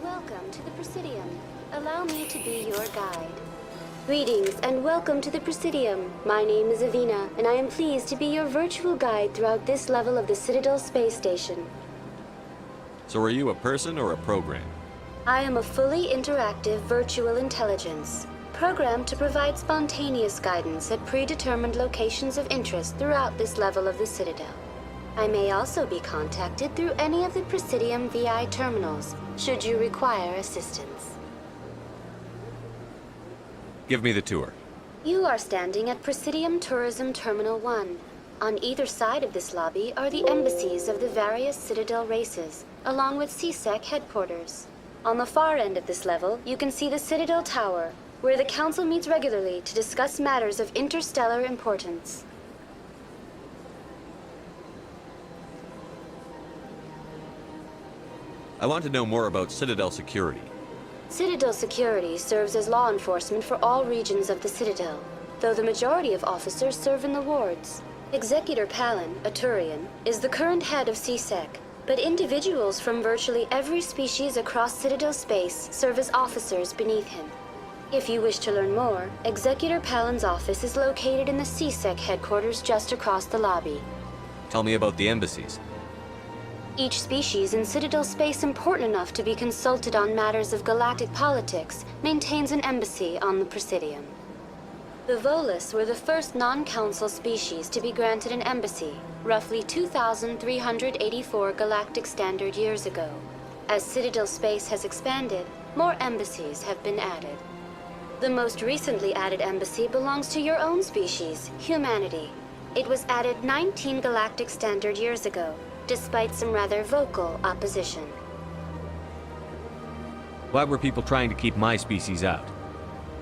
Welcome to the Presidium. Allow me to be your guide. Greetings and welcome to the Presidium. My name is Avina, and I am pleased to be your virtual guide throughout this level of the Citadel Space Station. So are you a person or a program? I am a fully interactive virtual intelligence, programmed to provide spontaneous guidance at predetermined locations of interest throughout this level of the Citadel. I may also be contacted through any of the Presidium VI terminals, should you require assistance. Give me the tour. You are standing at Presidium Tourism Terminal 1. On either side of this lobby are the embassies of the various Citadel races, along with CSEC headquarters. On the far end of this level, you can see the Citadel Tower, where the Council meets regularly to discuss matters of interstellar importance. I want to know more about Citadel security. Citadel security serves as law enforcement for all regions of the Citadel, though the majority of officers serve in the wards. Executor Palin, a Turian, is the current head of CSEC, but individuals from virtually every species across Citadel space serve as officers beneath him. If you wish to learn more, Executor Palin's office is located in the CSEC headquarters just across the lobby. Tell me about the embassies. Each species in Citadel space important enough to be consulted on matters of galactic politics maintains an embassy on the Presidium. The Volus were the first non-council species to be granted an embassy, roughly 2,384 galactic standard years ago. As Citadel space has expanded, more embassies have been added. The most recently added embassy belongs to your own species, humanity. It was added 19 galactic standard years ago, despite some rather vocal opposition. Why were people trying to keep my species out?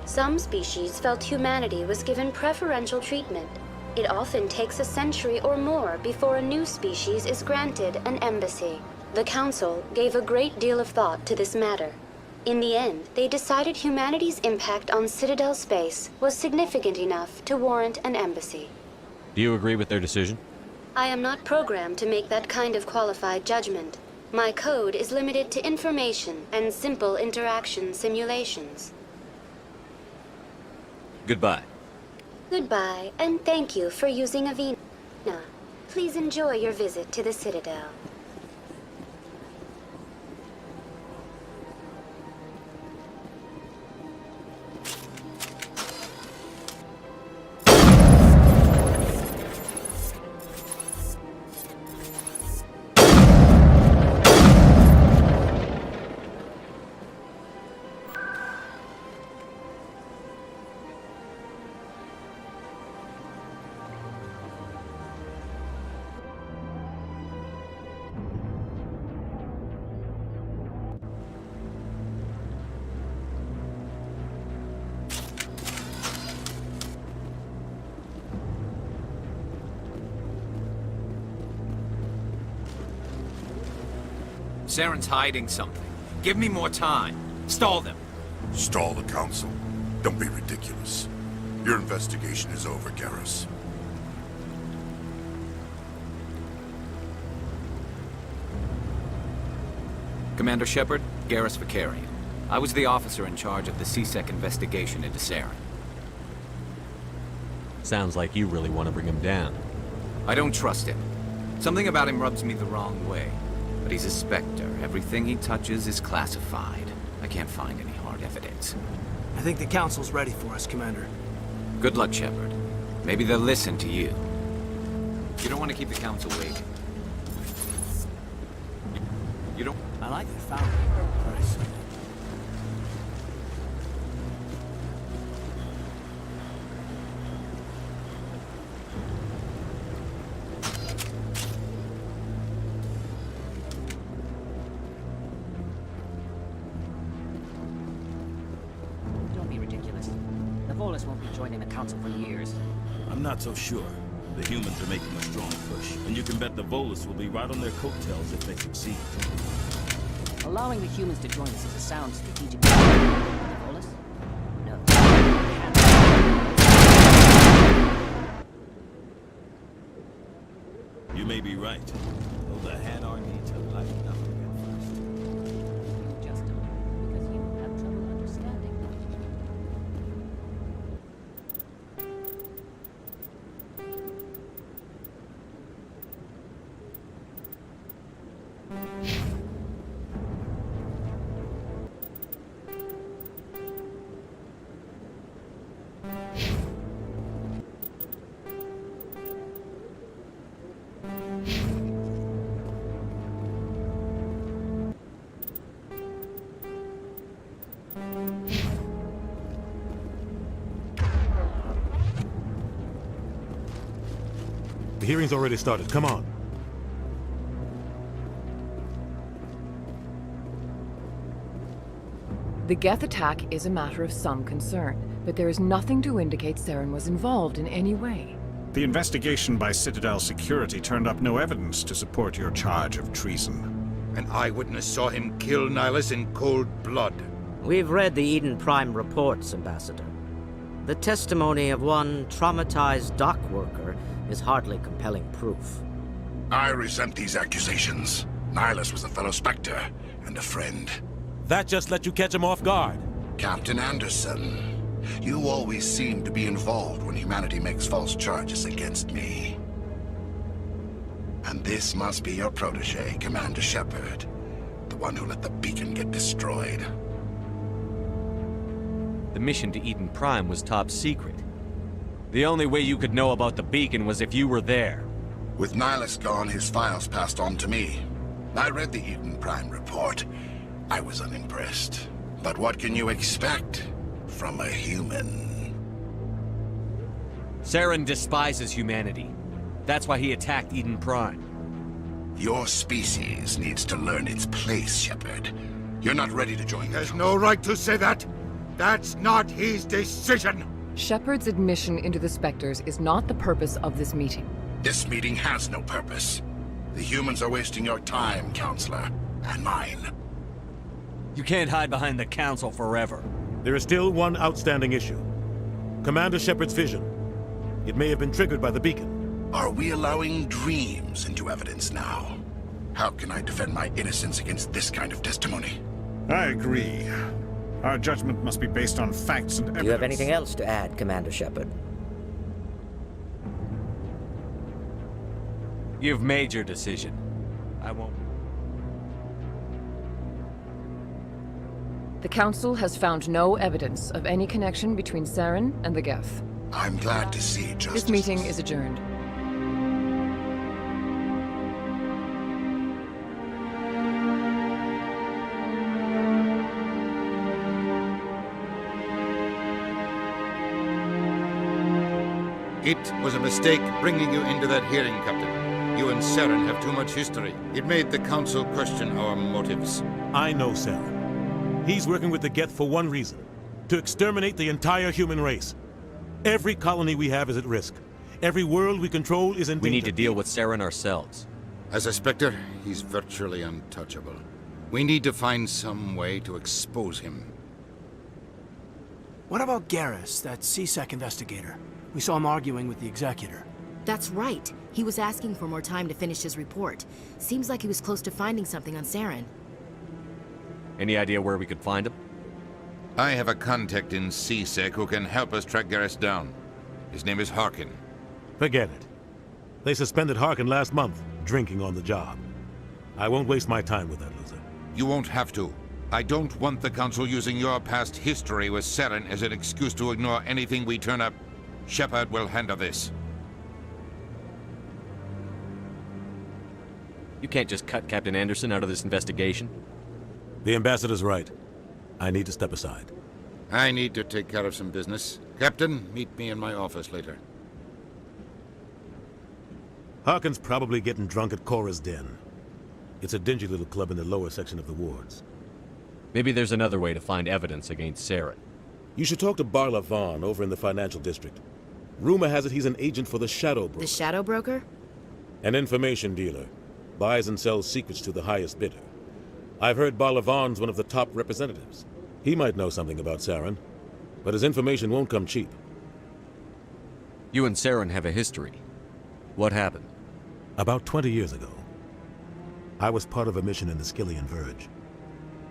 Some species felt humanity was given preferential treatment. It often takes a century or more before a new species is granted an embassy. The Council gave a great deal of thought to this matter. In the end, they decided humanity's impact on Citadel space was significant enough to warrant an embassy. Do you agree with their decision? I am not programmed to make that kind of qualified judgment. My code is limited to information and simple interaction simulations. Goodbye. Goodbye, and thank you for using Avina. Please enjoy your visit to the Citadel. Saren's hiding something. Give me more time. Stall them. Stall the Council? Don't be ridiculous. Your investigation is over, Garrus. Commander Shepard, Garrus Vakarian. I was the officer in charge of the CSEC investigation into Saren. Sounds like you really want to bring him down. I don't trust him. Something about him rubs me the wrong way. But he's a Spectre. Everything he touches is classified. I can't find any hard evidence. I think the Council's ready for us, Commander. Good luck, Shepard. Maybe they'll listen to you. You don't want to keep the Council waiting. You don't... I like the fountain. Nice. Volus won't be joining the Council for years. I'm not so sure. The humans are making a strong push, and you can bet the Volus will be right on their coattails if they succeed. Allowing the humans to join us is a sound strategic decision. The Volus? No. You may be right, though the Han army need to lighten up again first. Just because you have trouble understanding. The hearing's already started. Come on. The Geth attack is a matter of some concern, but there is nothing to indicate Saren was involved in any way. The investigation by Citadel Security turned up no evidence to support your charge of treason. An eyewitness saw him kill Nihilus in cold blood. We've read the Eden Prime reports, Ambassador. The testimony of one traumatized dock worker is hardly compelling proof. I resent these accusations. Nihilus was a fellow Spectre and a friend. That just let you catch him off guard. Captain Anderson, you always seem to be involved when humanity makes false charges against me. And this must be your protege, Commander Shepard, the one who let the beacon get destroyed. The mission to Eden Prime was top secret. The only way you could know about the beacon was if you were there. With Nihilus gone, his files passed on to me. I read the Eden Prime report. I was unimpressed. But what can you expect from a human? Saren despises humanity. That's why he attacked Eden Prime. Your species needs to learn its place, Shepard. You're not ready to join. There's no right to say that. That's not his decision. Shepard's admission into the Spectres is not the purpose of this meeting. This meeting has no purpose. The humans are wasting your time, Counselor, and mine. You can't hide behind the Council forever. There is still one outstanding issue. Commander Shepard's vision. It may have been triggered by the beacon. Are we allowing dreams into evidence now? How can I defend my innocence against this kind of testimony? I agree. Our judgment must be based on facts and evidence. Do you have anything else to add, Commander Shepard? You've made your decision. I won't... The Council has found no evidence of any connection between Saren and the Geth. I'm glad to see justice. This meeting is adjourned. It was a mistake bringing you into that hearing, Captain. You and Saren have too much history. It made the Council question our motives. I know Saren. He's working with the Geth for one reason. To exterminate the entire human race. Every colony we have is at risk. Every world we control is in danger. We need to deal with Saren ourselves. As a Spectre, he's virtually untouchable. We need to find some way to expose him. What about Garrus, that C-Sec investigator? We saw him arguing with the Executor. That's right. He was asking for more time to finish his report. Seems like he was close to finding something on Saren. Any idea where we could find him? I have a contact in C-Sec who can help us track Garrus down. His name is Harkin. Forget it. They suspended Harkin last month, drinking on the job. I won't waste my time with that loser. You won't have to. I don't want the Council using your past history with Saren as an excuse to ignore anything we turn up. Shepard will handle this. You can't just cut Captain Anderson out of this investigation. The Ambassador's right. I need to step aside. I need to take care of some business. Captain, meet me in my office later. Harkin's probably getting drunk at Cora's Den. It's a dingy little club in the lower section of the wards. Maybe there's another way to find evidence against Saren. You should talk to Barla Vaughn over in the financial district. Rumor has it he's an agent for the Shadow Broker. The Shadow Broker? An information dealer. Buys and sells secrets to the highest bidder. I've heard Barla Vaughn's one of the top representatives. He might know something about Saren, but his information won't come cheap. You and Saren have a history. What happened? About 20 years ago, I was part of a mission in the Skillian Verge.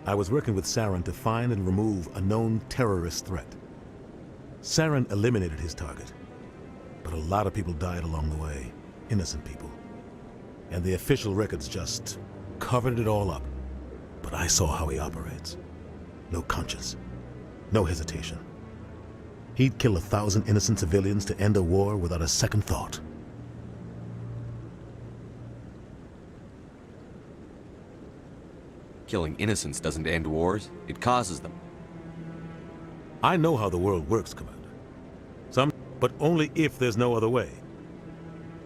I was working with Saren to find and remove a known terrorist threat. Saren eliminated his target, but a lot of people died along the way, innocent people. And the official records just covered it all up. But I saw how he operates. No conscience, no hesitation. He'd kill 1,000 innocent civilians to end a war without a second thought. Killing innocents doesn't end wars, it causes them. I know how the world works, Commander. But only if there's no other way.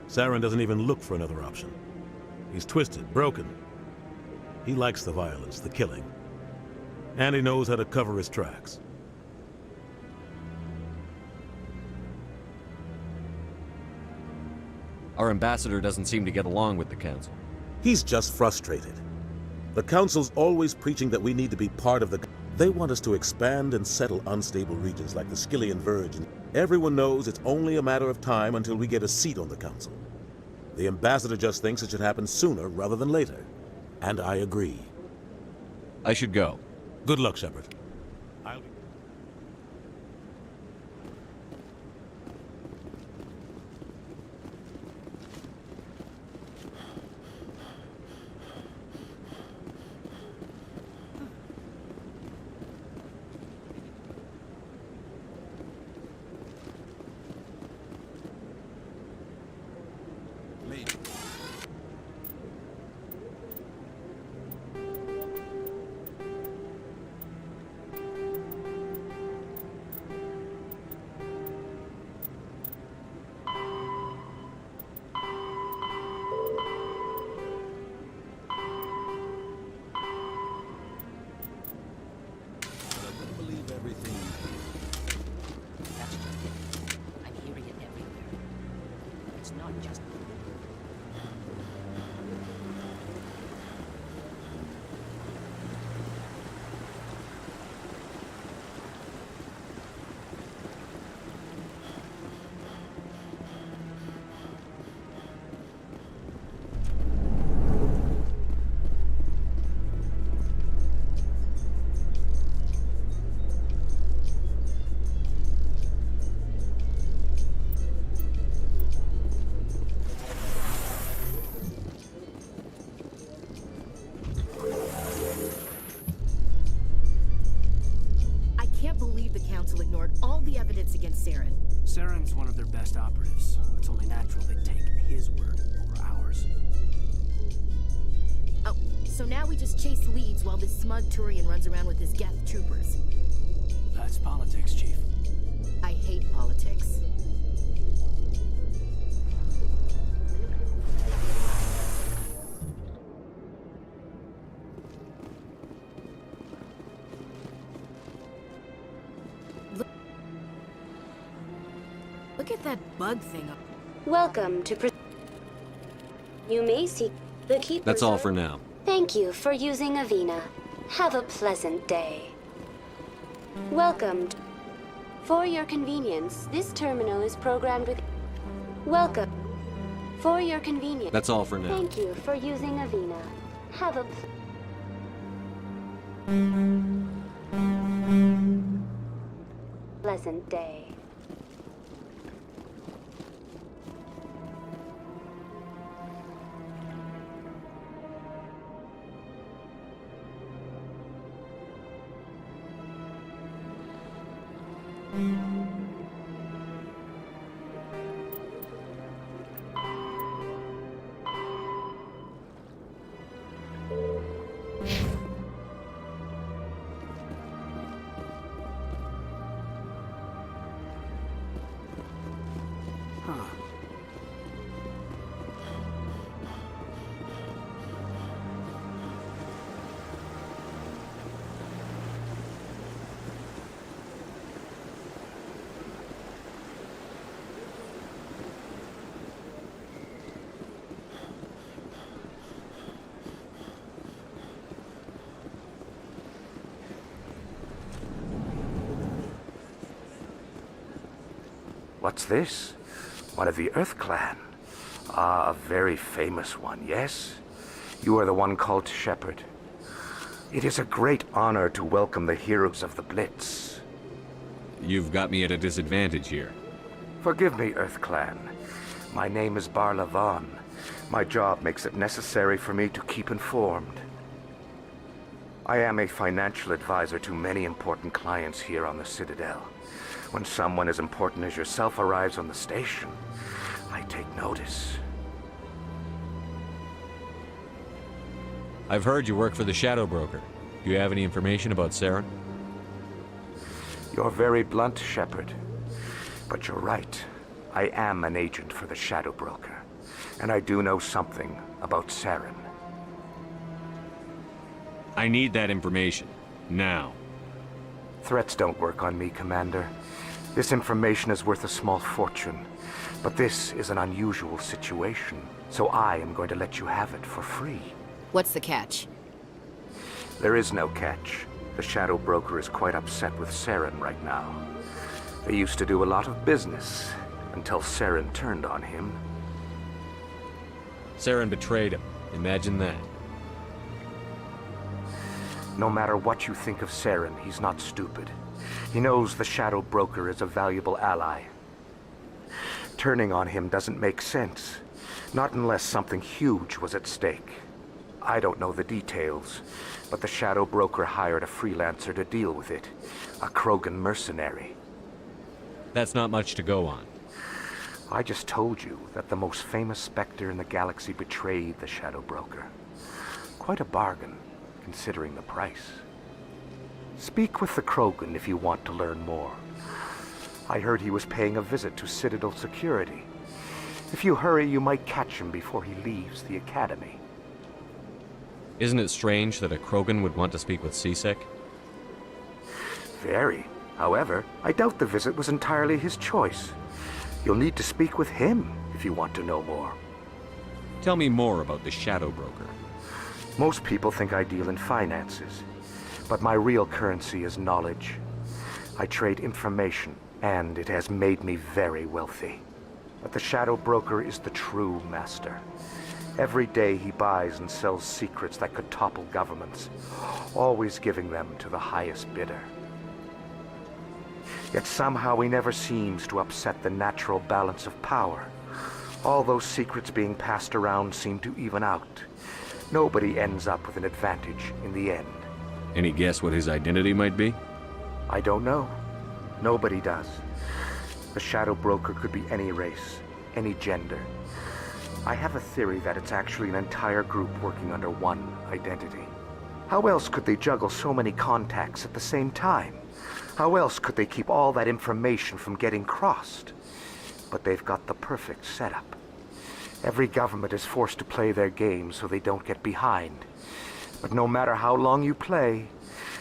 Saren doesn't even look for another option. He's twisted, broken. He likes the violence, the killing. And he knows how to cover his tracks. Our ambassador doesn't seem to get along with the Council. He's just frustrated. The Council's always preaching that we need to be part of the... They want us to expand and settle unstable regions like the Skillian Verge. Everyone knows it's only a matter of time until we get a seat on the Council. The ambassador just thinks it should happen sooner rather than later. And I agree. I should go. Good luck, Shepard. Ignored all the evidence against Saren. Saren's one of their best operatives. It's only natural they'd take his word over ours. Oh, so now we just chase leads while this smug Turian runs around with his Geth troopers. That's politics, Chief. I hate politics. Look at that bug thing up. Welcome to You may see the Keepers. That's all for now. Thank you for using Avina. Have a pleasant day. Welcome. For your convenience, this terminal is programmed with... Welcome. For your convenience... That's all for now. Thank you for using Avina. Have a... pleasant day. What's this? One of the Earth Clan. Ah, a very famous one, yes? You are the one called Shepard. It is a great honor to welcome the heroes of the Blitz. You've got me at a disadvantage here. Forgive me, Earth Clan. My name is Barla Vaughn. My job makes it necessary for me to keep informed. I am a financial advisor to many important clients here on the Citadel. When someone as important as yourself arrives on the station, I take notice. I've heard you work for the Shadow Broker. Do you have any information about Saren? You're very blunt, Shepard. But you're right. I am an agent for the Shadow Broker. And I do know something about Saren. I need that information. Now. Threats don't work on me, Commander. This information is worth a small fortune. But this is an unusual situation, so I am going to let you have it for free. What's the catch? There is no catch. The Shadow Broker is quite upset with Saren right now. They used to do a lot of business, until Saren turned on him. Saren betrayed him. Imagine that. No matter what you think of Saren, he's not stupid. He knows the Shadow Broker is a valuable ally. Turning on him doesn't make sense. Not unless something huge was at stake. I don't know the details, but the Shadow Broker hired a freelancer to deal with it. A Krogan mercenary. That's not much to go on. I just told you that the most famous Spectre in the galaxy betrayed the Shadow Broker. Quite a bargain, considering the price. Speak with the Krogan if you want to learn more. I heard he was paying a visit to Citadel Security. If you hurry, you might catch him before he leaves the Academy. Isn't it strange that a Krogan would want to speak with C-Sec? Very. However, I doubt the visit was entirely his choice. You'll need to speak with him if you want to know more. Tell me more about the Shadow Broker. Most people think I deal in finances, but my real currency is knowledge. I trade information, and it has made me very wealthy. But the Shadow Broker is the true master. Every day he buys and sells secrets that could topple governments, always giving them to the highest bidder. Yet somehow he never seems to upset the natural balance of power. All those secrets being passed around seem to even out. Nobody ends up with an advantage in the end. Any guess what his identity might be? I don't know. Nobody does. The Shadow Broker could be any race, any gender. I have a theory that it's actually an entire group working under one identity. How else could they juggle so many contacts at the same time? How else could they keep all that information from getting crossed? But they've got the perfect setup. Every government is forced to play their game so they don't get behind. But no matter how long you play,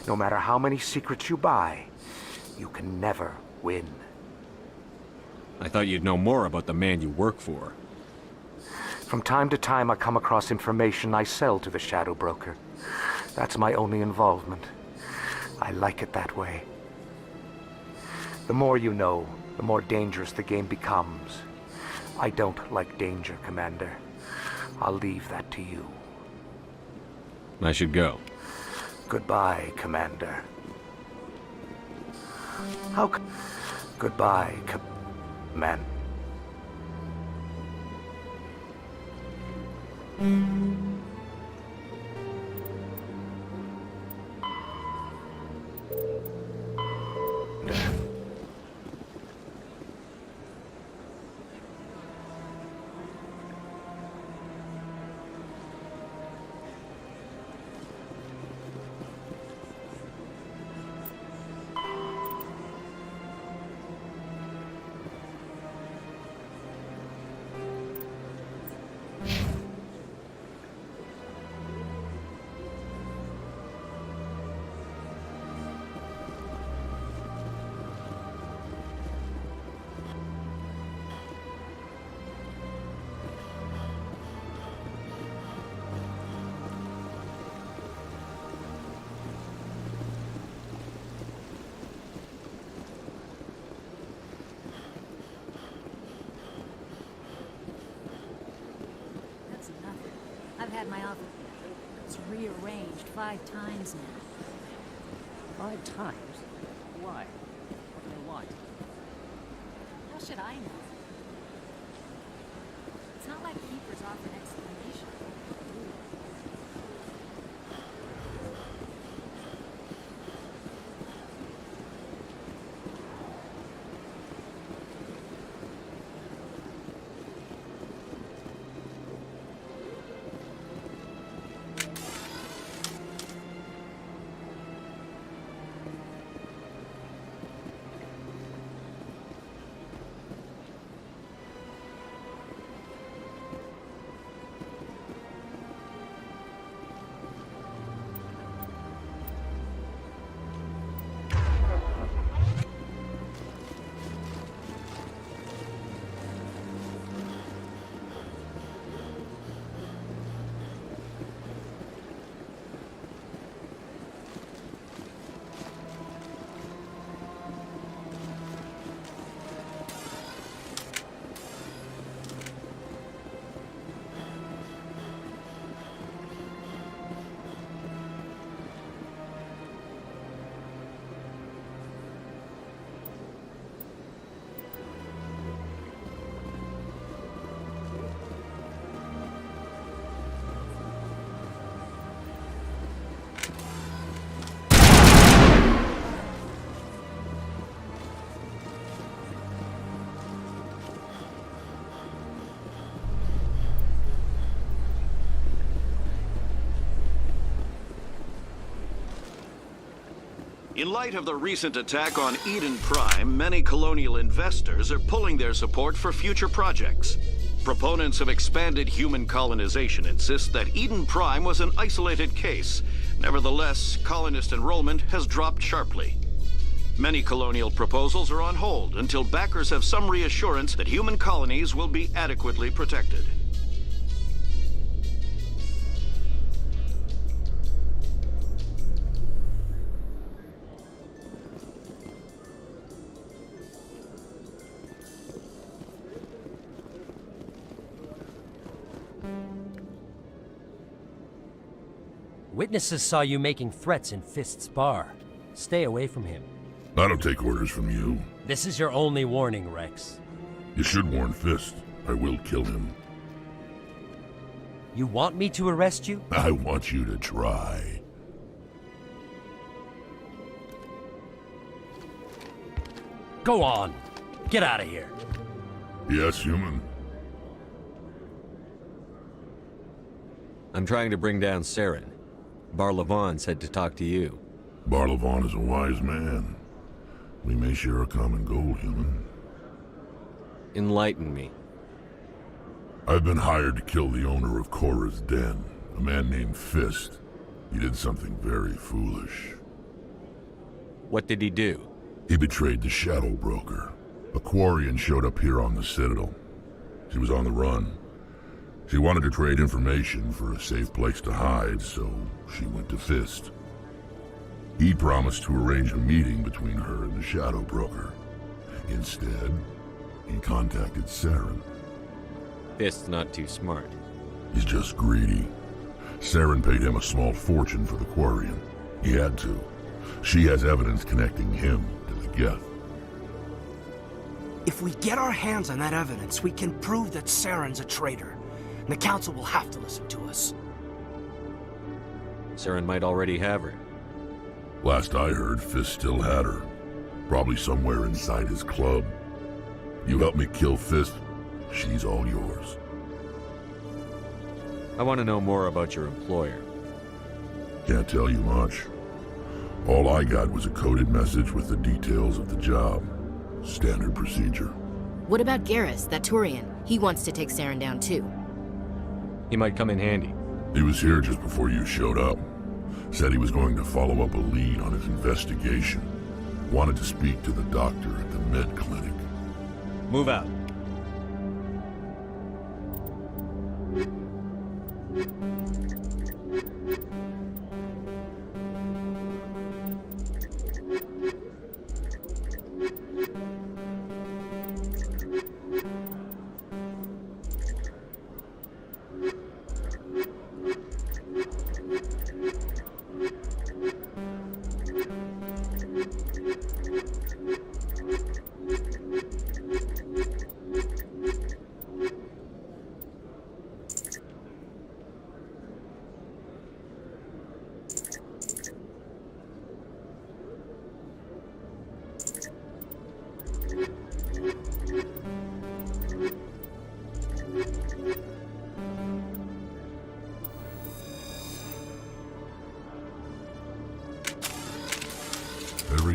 no matter how many secrets you buy, you can never win. I thought you'd know more about the man you work for. From time to time I come across information I sell to the Shadow Broker. That's my only involvement. I like it that way. The more you know, the more dangerous the game becomes. I don't like danger, Commander. I'll leave that to you. I should go. Goodbye, Commander. Goodbye, Commander. I've had my alpha. It's rearranged 5 times now. 5 times? Why? What do they want? How should I know? It's not like Keepers offer an explanation. In light of the recent attack on Eden Prime, many colonial investors are pulling their support for future projects. Proponents of expanded human colonization insist that Eden Prime was an isolated case. Nevertheless, colonist enrollment has dropped sharply. Many colonial proposals are on hold until backers have some reassurance that human colonies will be adequately protected. Witnesses saw you making threats in Fist's bar. Stay away from him. I don't take orders from you. This is your only warning, Rex. You should warn Fist. I will kill him. You want me to arrest you? I want you to try. Go on. Get out of here. Yes, human. I'm trying to bring down Saren. Bar-Levon said to talk to you. Bar-Levon is a wise man. We may share a common goal, human. Enlighten me. I've been hired to kill the owner of Korra's Den, a man named Fist. He did something very foolish. What did he do? He betrayed the Shadow Broker. A Quarian showed up here on the Citadel. She was on the run. She wanted to trade information for a safe place to hide, so she went to Fist. He promised to arrange a meeting between her and the Shadow Broker. Instead, he contacted Saren. Fist's not too smart. He's just greedy. Saren paid him a small fortune for the Quarian. He had to. She has evidence connecting him to the Geth. If we get our hands on that evidence, we can prove that Saren's a traitor. And the Council will have to listen to us. Saren might already have her. Last I heard, Fist still had her. Probably somewhere inside his club. You help me kill Fist, she's all yours. I want to know more about your employer. Can't tell you much. All I got was a coded message with the details of the job. Standard procedure. What about Garrus, that Turian? He wants to take Saren down too. He might come in handy. He was here just before you showed up. Said he was going to follow up a lead on his investigation. Wanted to speak to the doctor at the med clinic. Move out.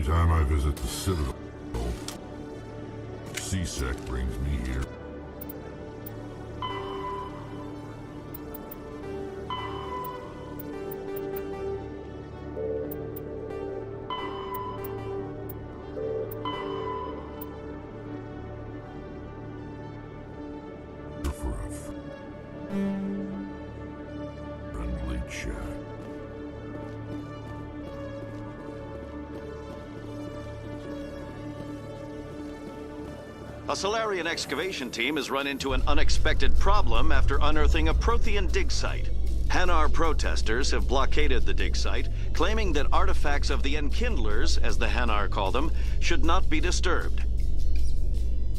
time I visit the Citadel, C-Sec brings me here. For a friendly chat. A Solarian excavation team has run into an unexpected problem after unearthing a Prothean dig site. Hanar protesters have blockaded the dig site, claiming that artifacts of the Enkindlers, as the Hanar call them, should not be disturbed.